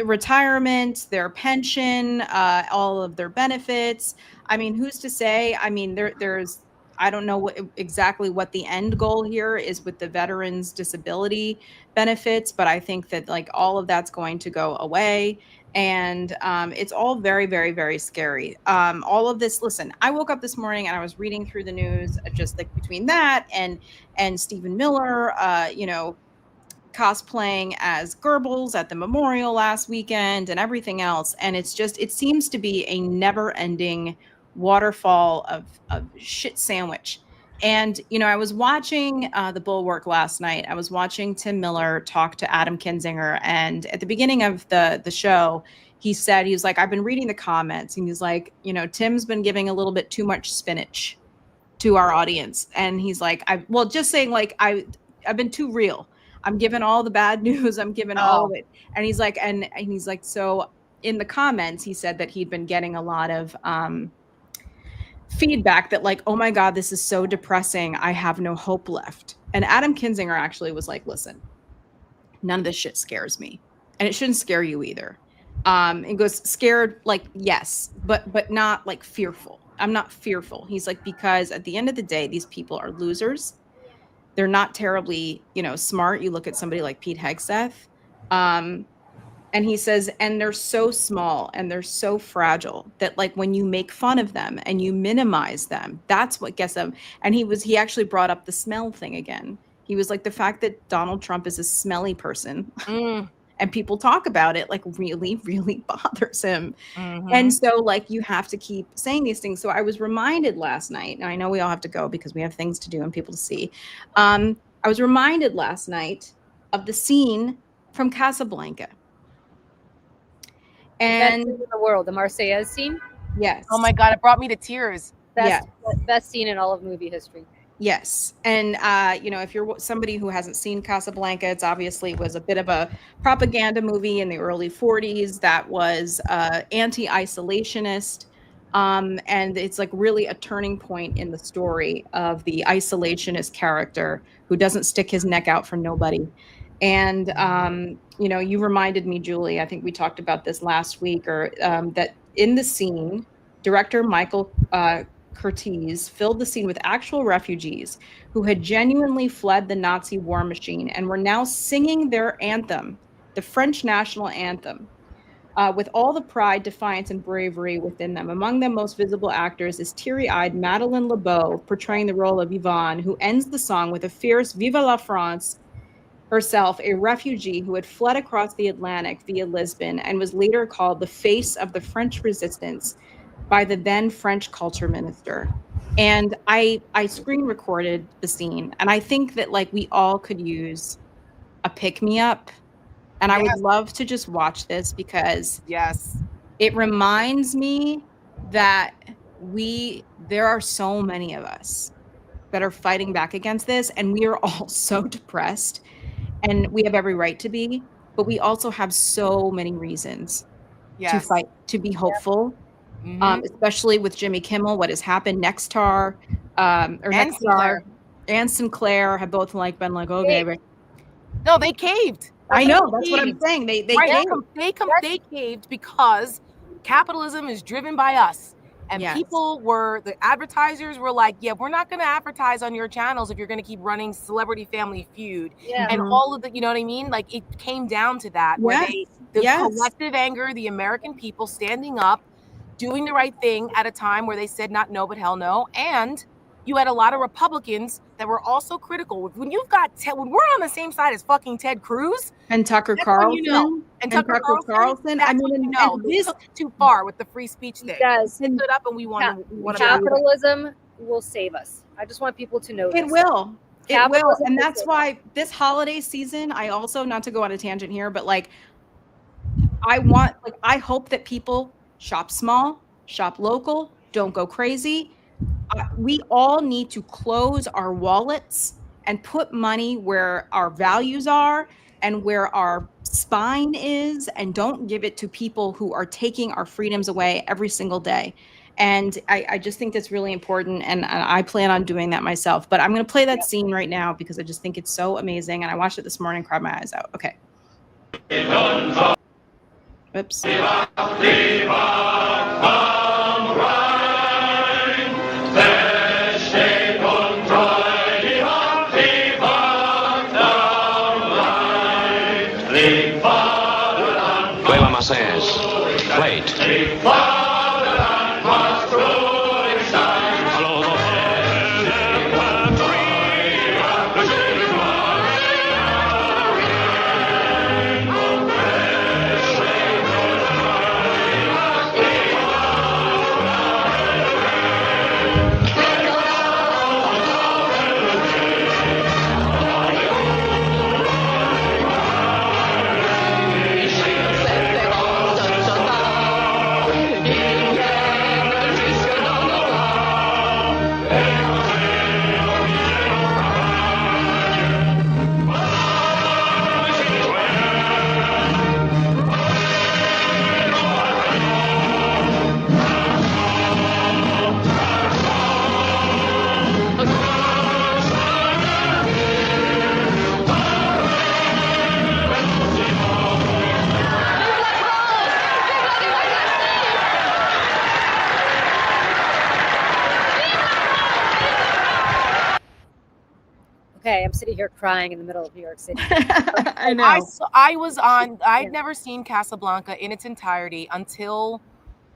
A: retirement, their pension, all of their benefits. I mean, who's to say? I mean, there's I don't know exactly what the end goal here is with the veterans disability benefits, but I think that like all of that's going to go away. And it's all very, very, very scary. All of this, listen, I woke up this morning and I was reading through the news, just like between that and Stephen Miller, cosplaying as Goebbels at the memorial last weekend and everything else. And it seems to be a never ending waterfall of shit sandwich. And, I was watching The Bulwark last night. I was watching Tim Miller talk to Adam Kinzinger. And at the beginning of the show, he was like, I've been reading the comments. And he's like, Tim's been giving a little bit too much spinach to our audience. And he's like, I've been too real. I'm giving all the bad news. I'm giving all of it. And he's like, and he's like, so in the comments, he said that he'd been getting a lot of feedback that like, oh my God, this is so depressing. I have no hope left. And Adam Kinzinger actually was like, listen, none of this shit scares me. And it shouldn't scare you either. And goes, scared, like, yes, but not like fearful. I'm not fearful. He's like, because at the end of the day, these people are losers. They're not terribly, smart. You look at somebody like Pete Hegseth. And he says, and they're so small and they're so fragile that like when you make fun of them and you minimize them, that's what gets them. And he actually brought up the smell thing again. He was like, the fact that Donald Trump is a smelly person and people talk about it like really, really bothers him. And so like you have to keep saying these things. So I was reminded last night, and I know we all have to go because we have things to do and people to see. I was reminded last night of the scene from Casablanca. And
B: best scene in the world, the Marseillaise scene.
A: Yes.
C: Oh my God, it brought me to tears.
B: Best scene in all of movie history.
A: Yes. And, if you're somebody who hasn't seen Casablanca, it's obviously was a bit of a propaganda movie in the early 40s that was anti-isolationist. And it's like really a turning point in the story of the isolationist character who doesn't stick his neck out for nobody. And, you reminded me, Julie, I think we talked about this last week, that in the scene, director Michael Curtiz filled the scene with actual refugees who had genuinely fled the Nazi war machine and were now singing their anthem, the French national anthem, with all the pride, defiance, and bravery within them. Among them, most visible actors is teary-eyed Madeleine LeBeau, portraying the role of Yvonne, who ends the song with a fierce "Vive la France," herself a refugee who had fled across the Atlantic via Lisbon and was later called the face of the French resistance by the then French culture minister. And I screen recorded the scene, and I think that like we all could use a pick-me-up. And I would love to just watch this because it reminds me that there are so many of us that are fighting back against this, and we are all so depressed. and we have every right to be, but we also have so many reasons to fight, to be hopeful. Especially with Jimmy Kimmel, what has happened, Nexstar, and Sinclair have both been like, okay,
C: no, they caved.
A: I know, that's what I'm saying. They
C: caved because capitalism is driven by us. And the advertisers were like, yeah, we're not going to advertise on your channels if you're going to keep running Celebrity Family Feud. And all of the, you know what I mean? Like, it came down to that, where the collective anger, the American people standing up, doing the right thing at a time where they said not no, but hell no. And you had a lot of Republicans that were also critical. When you've got when we're on the same side as fucking Ted Cruz
A: and Tucker Carlson,
C: I mean, this took it too far with the free speech thing.
B: Yes,
C: stood up and we want
B: capitalism will save us. I just want people to know
A: it will. It will, and that's why this holiday season, I also, not to go on a tangent here, but I hope that people shop small, shop local, don't go crazy. We all need to close our wallets and put money where our values are and where our spine is, and don't give it to people who are taking our freedoms away every single day. And I just think that's really important, and I plan on doing that myself. But I'm going to play that scene right now because I just think it's so amazing, and I watched it this morning and cried my eyes out. Okay. Oops.
D: Plate.
B: Okay, I'm sitting here crying in the middle of New York City.
A: I know.
C: I'd never seen Casablanca in its entirety until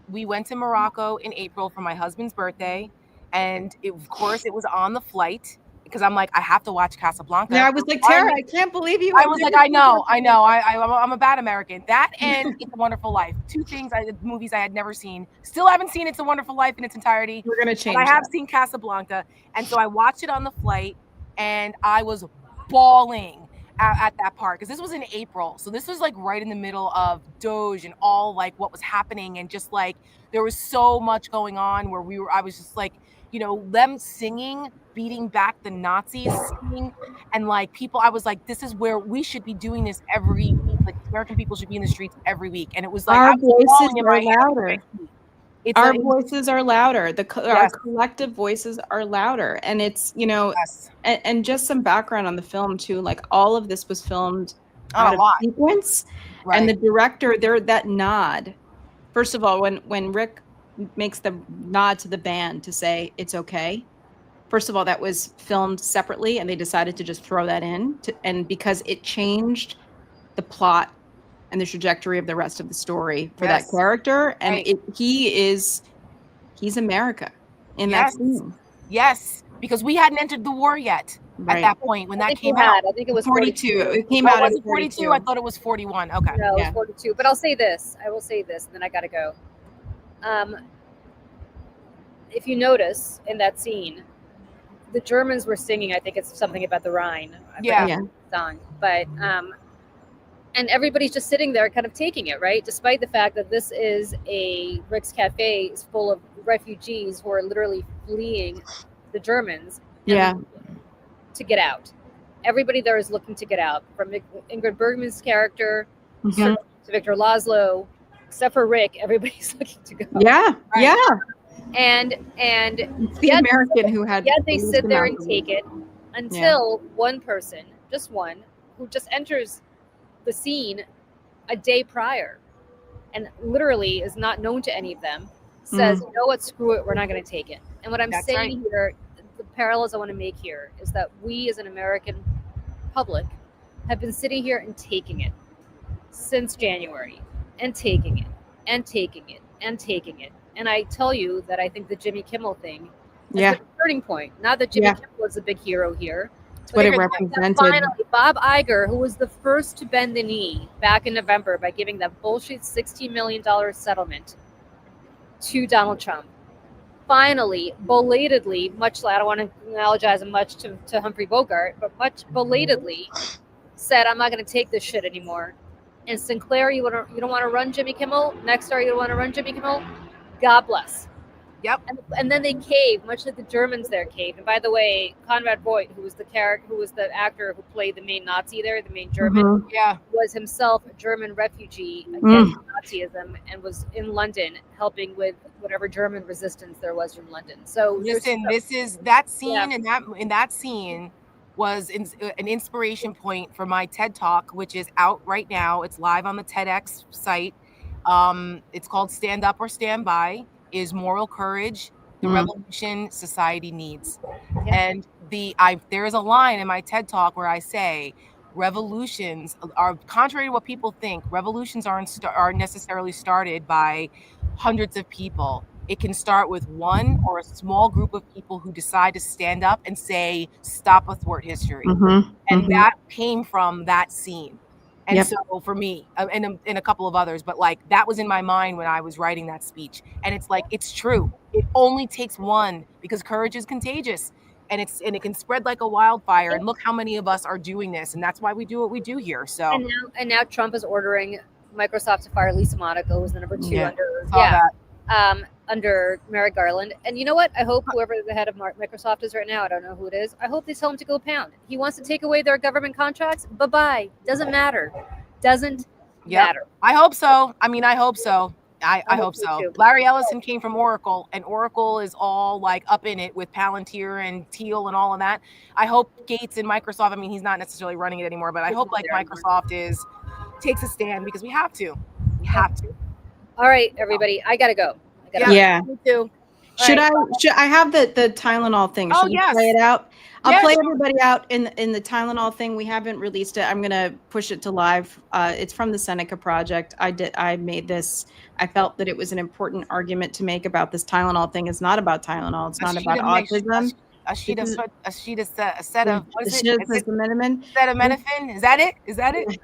C: we went to Morocco in April for my husband's birthday. And of course, it was on the flight because I'm like, I have to watch Casablanca.
A: Yeah, I was like, Tara, I can't believe you.
C: I was like, I know. I'm a bad American. That and It's a Wonderful Life. Two movies I had never seen. Still haven't seen It's a Wonderful Life in its entirety.
A: We're going to change
C: I have seen Casablanca. And so I watched it on the flight. And I was bawling at that part because this was in April. So this was right in the middle of Doge and all what was happening. And just there was so much going on where I was just them singing, beating back the Nazis, singing, and people, I was like, this is where we should be doing this every week. American people should be in the streets every week. And it was
A: our voices are louder. Our voices are louder. Our collective voices are louder. And it's, and just some background on the film too, all of this was filmed out of sequence. Right. And the director, that nod. First of all, when Rick makes the nod to the band to say it's okay. First of all, that was filmed separately and they decided to just throw that in and because it changed the plot and the trajectory of the rest of the story for that character. And he's America in that scene.
C: Yes, because we hadn't entered the war yet at that point when that came out.
B: I think it was
A: 42. It came out as
C: 42. I thought it was 41. Okay.
B: No, it was 42. But I'll say this. I will say this, and then I got to go. If you notice in that scene, the Germans were singing, I think it's something about the Rhine. Song. But and everybody's just sitting there kind of taking it, right? Despite the fact that this is Rick's Cafe is full of refugees who are literally fleeing the Germans to get out. everybody there is looking to get out, from Ingrid Bergman's character
A: Mhm.
B: to Victor Laszlo, except for Rick. Everybody's looking to go.
A: Yeah,
C: Right.
A: yeah.
B: And
A: It's the
B: yet,
A: American who had.
B: yet they
A: the least
B: sit there
A: amount
B: and
A: of-
B: take it until one person, just one, who just enters the scene a day prior and literally is not known to any of them, says, you know what, screw it, we're not going to take it. And what I'm
C: That's
B: saying here, the parallels I want to make here is that we as an American public have been sitting here and taking it since January, and taking it and taking it and taking it. And I tell you that I think the Jimmy Kimmel thing is
A: Yeah,
B: the turning point. Not that Jimmy
A: Yeah.
B: Kimmel is a big hero here.
A: it's what it
B: That
A: represented.
B: finally, Bob Iger, who was the first to bend the knee back in November by giving that bullshit $60 million settlement to Donald Trump, finally, belatedly, I don't want to analogize much to Humphrey Bogart, but much belatedly said, I'm not going to take this shit anymore. And Sinclair, you don't want to run Jimmy Kimmel? Next Star, you don't want to run Jimmy Kimmel? God bless.
C: Yep.
B: And then they caved, much like the Germans there caved. And by the way, Conrad Voigt, who was the actor who played the main Nazi there, the main German,
A: Mhm.
C: Yeah.
B: was himself a German refugee against Nazism and was in London helping with whatever German resistance there was in London. So
C: Listen, this is that scene, and that scene was an inspiration point for my TED Talk, which is out right now. It's live on the TEDx site. It's called Stand Up or Stand By. Is moral courage the revolution society needs? And there is a line in my TED Talk where I say revolutions are, contrary to what people think, revolutions aren't necessarily started by hundreds of people. It can start with one or a small group of people who decide to stand up and say, stop a thwart history. And that came from that scene. And so for me, and a couple of others, but like that was in my mind when I was writing that speech. And it's like, it's true. It only takes one, because courage is contagious, and it can spread like a wildfire. And look how many of us are doing this. And that's why we do what we do here. So
B: and now Trump is ordering Microsoft to fire Lisa Monaco, who's the number 2 under Merrick Garland. And you know what? I hope whoever the head of Microsoft is right now, I don't know who it is, I hope they tell him to go pound. He wants to take away their government contracts. Bye-bye. Doesn't matter. Doesn't matter.
C: I hope so. I mean, I hope so. I hope so.
B: too.
C: Larry Ellison came from Oracle, and Oracle is all like up in it with Palantir and Teal and all of that. I hope Gates and Microsoft, I mean, he's not necessarily running it anymore, but I hope like Microsoft takes a stand, because we have to. We have to.
B: All right, everybody. I got to go.
A: Yeah.
C: Me too.
A: Should I have the Tylenol thing? Should we play it out? I'll play everybody out in the Tylenol thing. We haven't released it. I'm gonna push it to live. It's from the Seneca Project. I made this. I felt that it was an important argument to make about this Tylenol thing. It's not about Tylenol. It's not about autism.
C: A set of acetaminophen. Is that it? Is that it?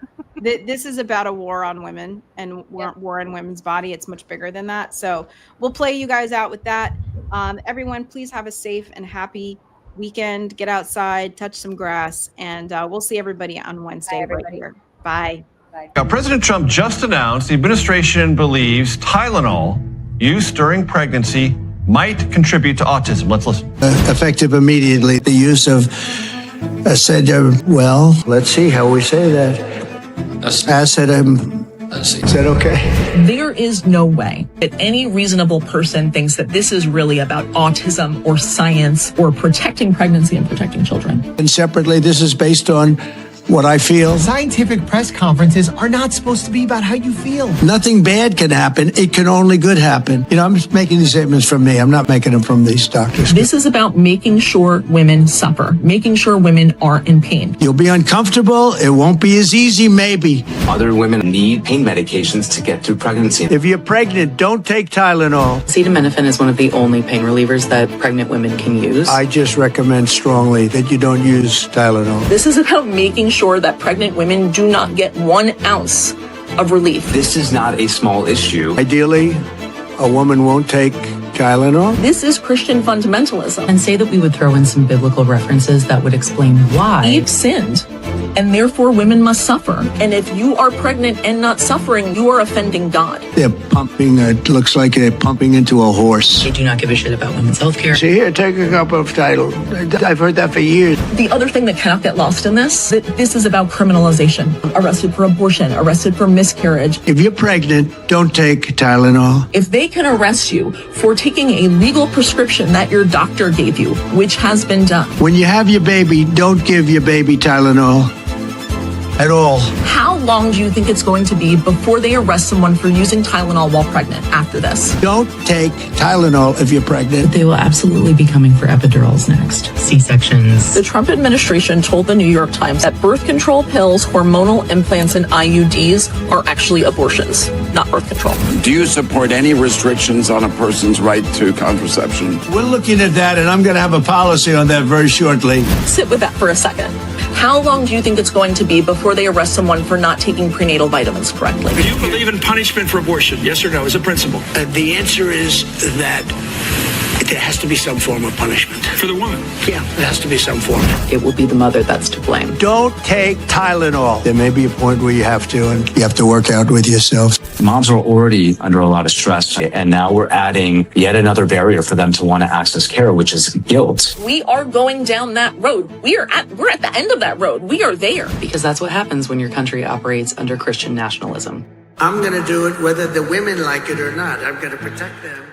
A: This is about a war on women and war on women's body. It's much bigger than that. So we'll play you guys out with that. Everyone, please have a safe and happy weekend. Get outside, touch some grass, and we'll see everybody on Wednesday right here. Bye.
D: Now, President Trump just announced the administration believes Tylenol use during pregnancy might contribute to autism. Let's listen.
E: Effective immediately. The use of let's see how we say that. Is that okay?
F: There is no way that any reasonable person thinks that this is really about autism or science or protecting pregnancy and protecting children.
E: And separately, this is based on what I feel.
G: Scientific press conferences are not supposed to be about how you feel.
E: Nothing bad can happen. It can only good happen. You know, I'm just making these statements from me. I'm not making them from these doctors.
F: This is about making sure women suffer, making sure women are in pain.
E: You'll be uncomfortable. It won't be as easy, maybe.
H: Other women need pain medications to get through pregnancy.
E: If you're pregnant, don't take Tylenol.
I: Acetaminophen is one of the only pain relievers that pregnant women can use.
E: I just recommend strongly that you don't use Tylenol.
F: This is about making sure that pregnant women do not get 1 ounce of relief.
H: This is not a small issue.
E: Ideally, a woman won't take Tylenol.
F: This is Christian fundamentalism.
I: And say that we would throw in some biblical references that would explain why
F: Eve sinned. and therefore women must suffer. And if you are pregnant and not suffering, you are offending God.
E: They're pumping, it looks like they're pumping into a horse.
I: They do not give a shit about women's health care.
E: See, here, take a cup of title. I've heard that for years.
F: The other thing that cannot get lost in this, that this is about criminalization. Arrested for abortion, arrested for miscarriage.
E: If you're pregnant, don't take Tylenol.
F: If they can arrest you for taking a legal prescription that your doctor gave you, which has been done.
E: When you have your baby, don't give your baby Tylenol at all.
F: How long do you think it's going to be before they arrest someone for using Tylenol while pregnant after this?
E: Don't take Tylenol if you're pregnant.
I: They will absolutely be coming for epidurals next. C-sections.
F: The Trump administration told the New York Times that birth control pills, hormonal implants, and IUDs are actually abortions, not birth control.
J: Do you support any restrictions on a person's right to contraception?
E: We're looking at that, and I'm going to have a policy on that very shortly.
F: Sit with that for a second. How long do you think it's going to be before they arrest someone for not taking prenatal vitamins correctly?
K: Do you believe in punishment for abortion? Yes or no, as a principle?
L: The answer is that there has to be some form of punishment.
K: For the woman?
L: Yeah, there has to be some form.
I: It will be the mother that's to blame.
E: Don't take Tylenol. There may be a point where you have to, and you have to work out with yourself.
H: Moms are already under a lot of stress, and now we're adding yet another barrier for them to want to access care, which is guilt.
F: We are going down that road. We're at the end of that road. We are there.
I: Because that's what happens when your country operates under Christian nationalism.
L: I'm going to do it whether the women like it or not. I'm going to protect them.